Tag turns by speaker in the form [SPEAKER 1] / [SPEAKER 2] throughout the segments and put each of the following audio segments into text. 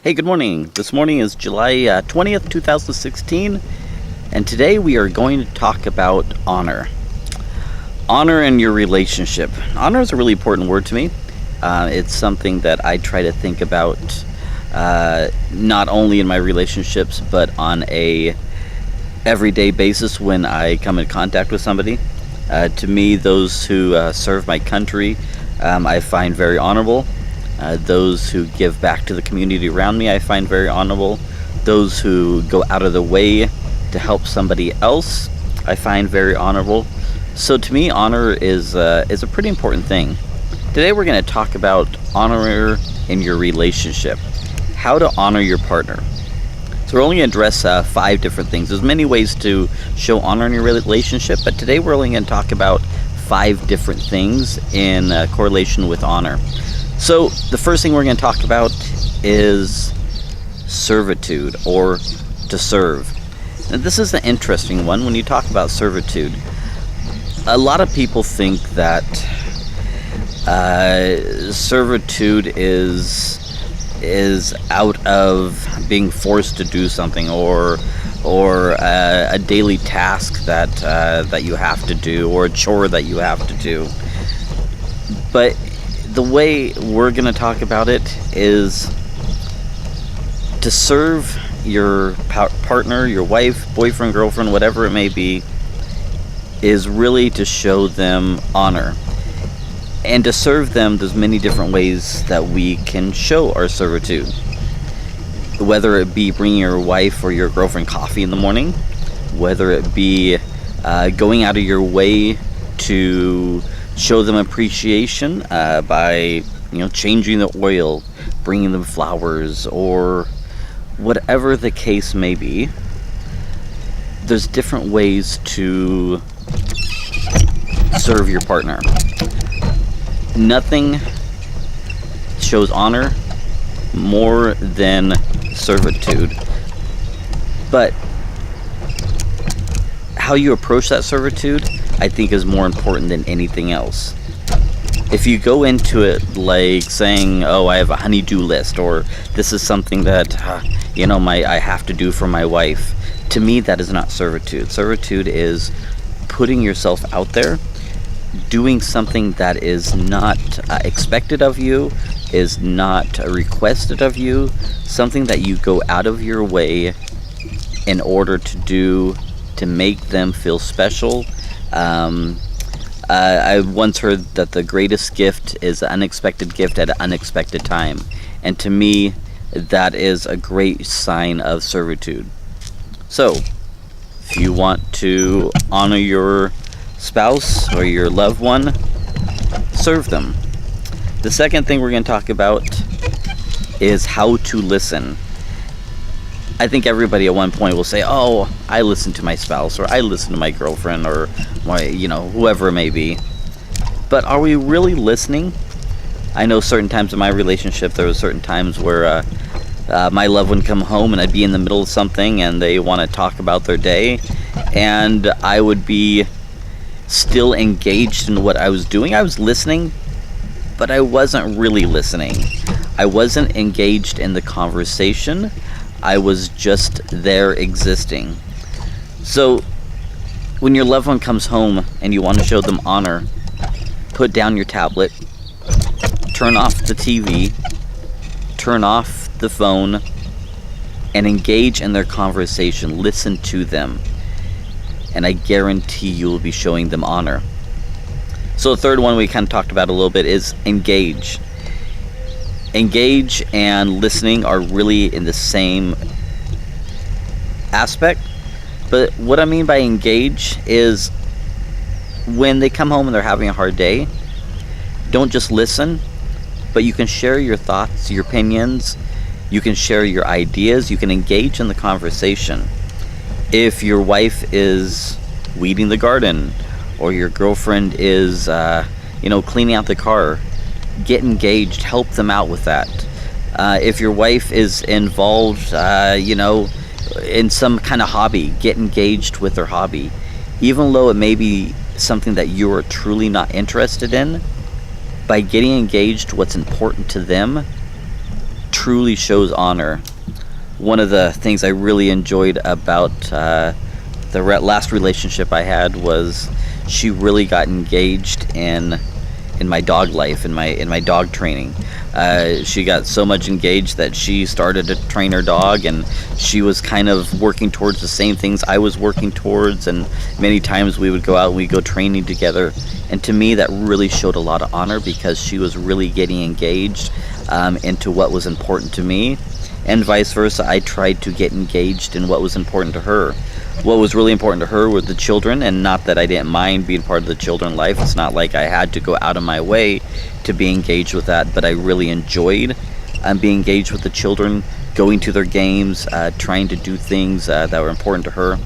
[SPEAKER 1] Hey, good morning. This morning is July 20th, 2016, and today we are going to talk about honor. Honor in your relationship. Honor is a really important word to me. It's something that I try to think about not only in my relationships, but on a everyday basis when I come in contact with somebody. To me, those who serve my country, I find very honorable. Those who give back to the community around me, I find very honorable. Those who go out of the way to help somebody else, I find very honorable. So to me, honor is a pretty important thing. Today we're going to talk about honor in your relationship. How to honor your partner. So we're only going to address 5 different things. There's many ways to show honor in your relationship, but today we're only going to talk about 5 different things in correlation with honor. So the first thing we're going to talk about is servitude, or to serve. Now, this is an interesting one when you talk about servitude. A lot of people think that servitude is out of being forced to do something, or a daily task that you have to do, or a chore that you have to do. But the way we're going to talk about it is to serve your partner, your wife, boyfriend, girlfriend, whatever it may be, is really to show them honor. And to serve them, there's many different ways that we can show our servitude. Whether it be bringing your wife or your girlfriend coffee in the morning, whether it be going out of your way to show them appreciation by changing the oil, bringing them flowers, or whatever the case may be. There's different ways to serve your partner. Nothing shows honor more than servitude, but how you approach that servitude, I think, is more important than anything else. If you go into it like saying, "Oh, I have a honey-do list," or "This is something that I have to do for my wife," to me, that is not servitude. Servitude is putting yourself out there, doing something that is not expected of you, is not requested of you, something that you go out of your way in order to do, to make them feel special. I once heard that the greatest gift is an unexpected gift at an unexpected time. And to me, that is a great sign of servitude. So, if you want to honor your spouse or your loved one, serve them. The second thing we're going to talk about is how to listen. I think everybody at one point will say, "Oh, I listen to my spouse," or "I listen to my girlfriend," or whoever it may be. But are we really listening? I know certain times in my relationship, there were certain times where my loved one come home and I'd be in the middle of something and they want to talk about their day, and I would be still engaged in what I was doing. I was listening, but I wasn't really listening. I wasn't engaged in the conversation. I was just there existing. So when your loved one comes home and you want to show them honor, put down your tablet, turn off the TV, turn off the phone, and engage in their conversation. Listen to them, and I guarantee you will be showing them honor. So the third one we kind of talked about a little bit is engage. Engage and listening are really in the same aspect. But what I mean by engage is when they come home and they're having a hard day, don't just listen, but you can share your thoughts, your opinions, you can share your ideas, you can engage in the conversation. If your wife is weeding the garden, or your girlfriend is cleaning out the car, get engaged, help them out with that. If your wife is involved in some kind of hobby, get engaged with their hobby. Even though it may be something that you are truly not interested in, by getting engaged what's important to them, truly shows honor. One of the things I really enjoyed about last relationship I had was she really got engaged in my dog life, in my dog training. She got so much engaged that she started to train her dog, and she was kind of working towards the same things I was working towards, and many times we would go out and we'd go training together. And to me, that really showed a lot of honor, because she was really getting engaged into what was important to me, and vice versa. I tried to get engaged in what was important to her. What was really important to her were the children, and not that I didn't mind being part of the children life. It's not like I had to go out of my way to be engaged with that, but I really enjoyed being engaged with the children, going to their games, trying to do things that were important to her.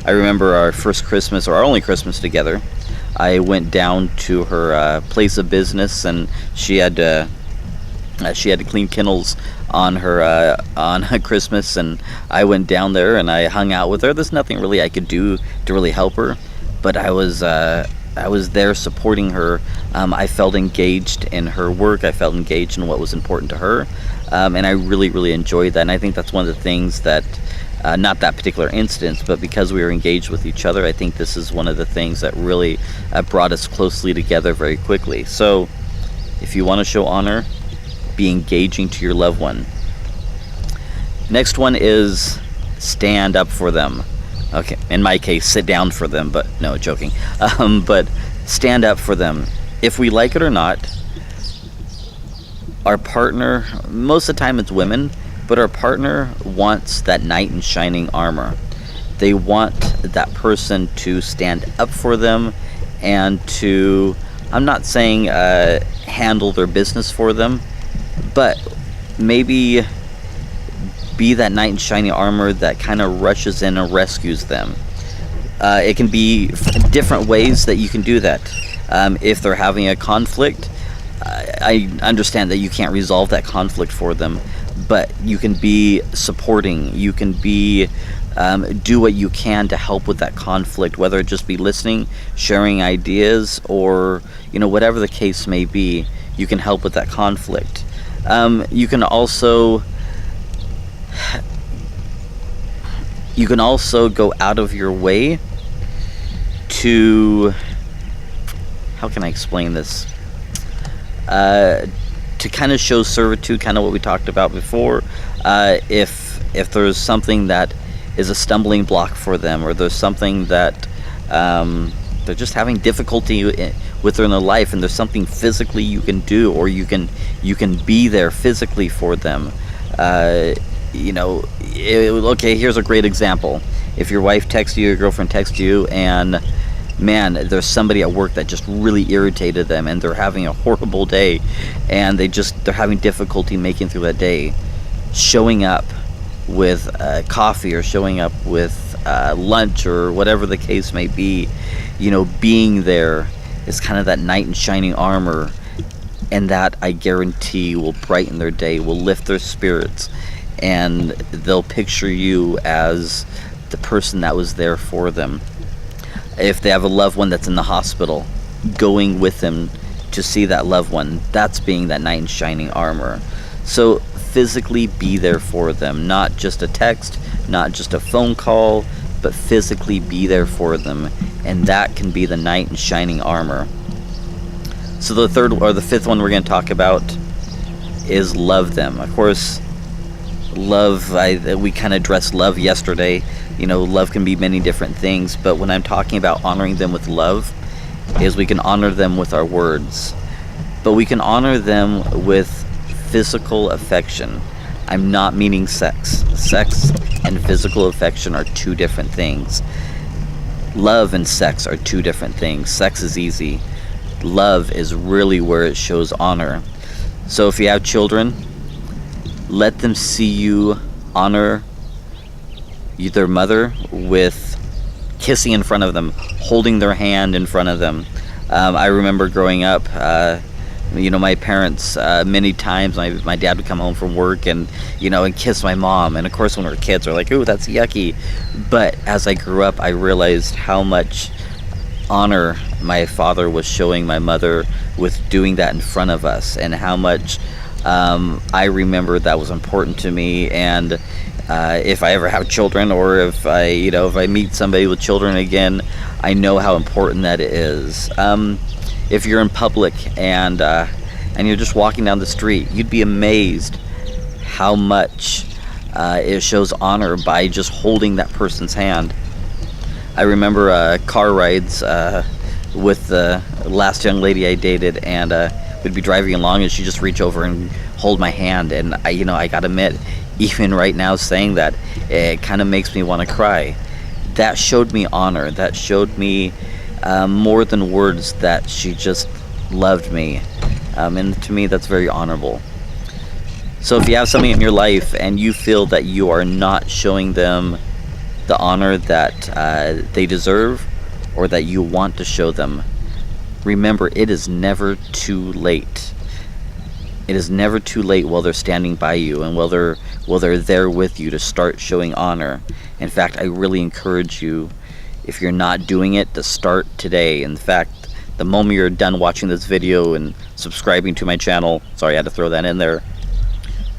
[SPEAKER 1] I remember our first Christmas, or our only Christmas together, I went down to her place of business, and she had to clean kennels on her Christmas, and I went down there and I hung out with her. There's nothing really I could do to really help her, but I was there supporting her. I felt engaged in her work. I felt engaged in what was important to her, and I really enjoyed that. And I think that's one of the things that, not that particular instance, but because we were engaged with each other, I think this is one of the things that really brought us closely together very quickly. So if you want to show honor, be engaging to your loved one. Next one is stand up for them. Okay, in my case, sit down for them, but no, joking. But stand up for them. If we like it or not, our partner, most of the time it's women, but our partner wants that knight in shining armor. They want that person to stand up for them and to, I'm not saying handle their business for them, but maybe be that knight in shining armor that kind of rushes in and rescues them. It can be different ways that you can do that. If they're having a conflict, I understand that you can't resolve that conflict for them, but you can be supporting. You can be do what you can to help with that conflict, whether it just be listening, sharing ideas, or whatever the case may be. You can help with that conflict. You can also go out of your way to, how can I explain this? To kind of show servitude, kind of what we talked about before. If there's something that is a stumbling block for them, or there's something that they're just having difficulty with in their life, and there's something physically you can do, or you can be there physically for them. Okay, here's a great example. If your wife texts you, your girlfriend texts you, and man, there's somebody at work that just really irritated them, and they're having a horrible day, and they're having difficulty making through that day. Showing up with coffee, or showing up with lunch, or whatever the case may be, being there is kind of that knight in shining armor, and that, I guarantee, will brighten their day, will lift their spirits, and they'll picture you as the person that was there for them. If they have a loved one that's in the hospital, going with them to see that loved one, that's being that knight in shining armor. So physically be there for them, not just a text, not just a phone call, but physically be there for them, and that can be the knight in shining armor. So the fifth one we're going to talk about is love them. Of course, love, we kind of addressed love yesterday. Love can be many different things, but when I'm talking about honoring them with love, is we can honor them with our words, but we can honor them with physical affection. I'm not meaning sex. Sex and physical affection are two different things. Love and sex are two different things. Sex is easy. Love is really where it shows honor. So if you have children, let them see you honor their mother with kissing in front of them, holding their hand in front of them. I remember growing up, my parents, many times my dad would come home from work and kiss my mom, and of course when we were kids we're like, ooh, that's yucky. But as I grew up, I realized how much honor my father was showing my mother with doing that in front of us, and how much I remember that was important to me, and if I ever have children, or if I meet somebody with children again, I know how important that is. If you're in public and you're just walking down the street, you'd be amazed how much it shows honor by just holding that person's hand. I remember car rides with the last young lady I dated, and we'd be driving along, and she'd just reach over and hold my hand, and I gotta admit, even right now saying that, it kind of makes me want to cry. That showed me honor. That showed me more than words that she just loved me, and to me that's very honorable. So if you have somebody in your life and you feel that you are not showing them the honor that they deserve, or that you want to show them, remember, it is never too late. It is never too late while they're standing by you, and while they're there with you, to start showing honor. In fact, I really encourage you, if you're not doing it, to start today. In fact, the moment you're done watching this video and subscribing to my channel, sorry, I had to throw that in there,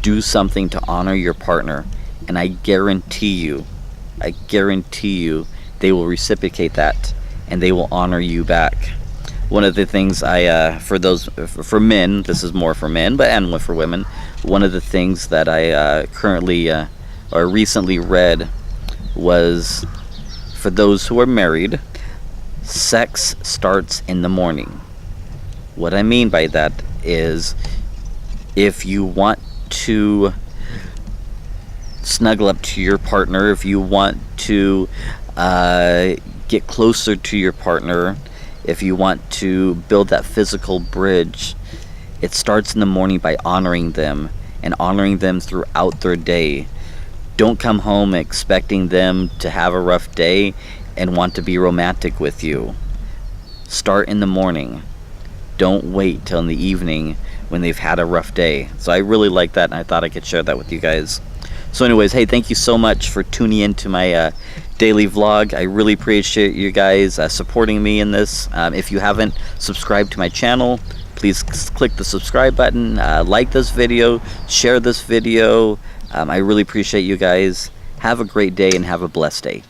[SPEAKER 1] do something to honor your partner, and I guarantee you, they will reciprocate that, and they will honor you back. One of the things for men, this is more for men, and for women, one of the things that I currently or recently read was, for those who are married, sex starts in the morning. What I mean by that is, if you want to snuggle up to your partner, if you want to get closer to your partner, if you want to build that physical bridge, it starts in the morning by honoring them, and honoring them throughout their day. Don't come home expecting them to have a rough day and want to be romantic with you. Start in the morning. Don't wait till in the evening when they've had a rough day. So I really like that, and I thought I could share that with you guys. So anyways, hey, thank you so much for tuning in to my daily vlog. I really appreciate you guys supporting me in this. If you haven't subscribed to my channel, please click the subscribe button, like this video, share this video. I really appreciate you guys. Have a great day and have a blessed day.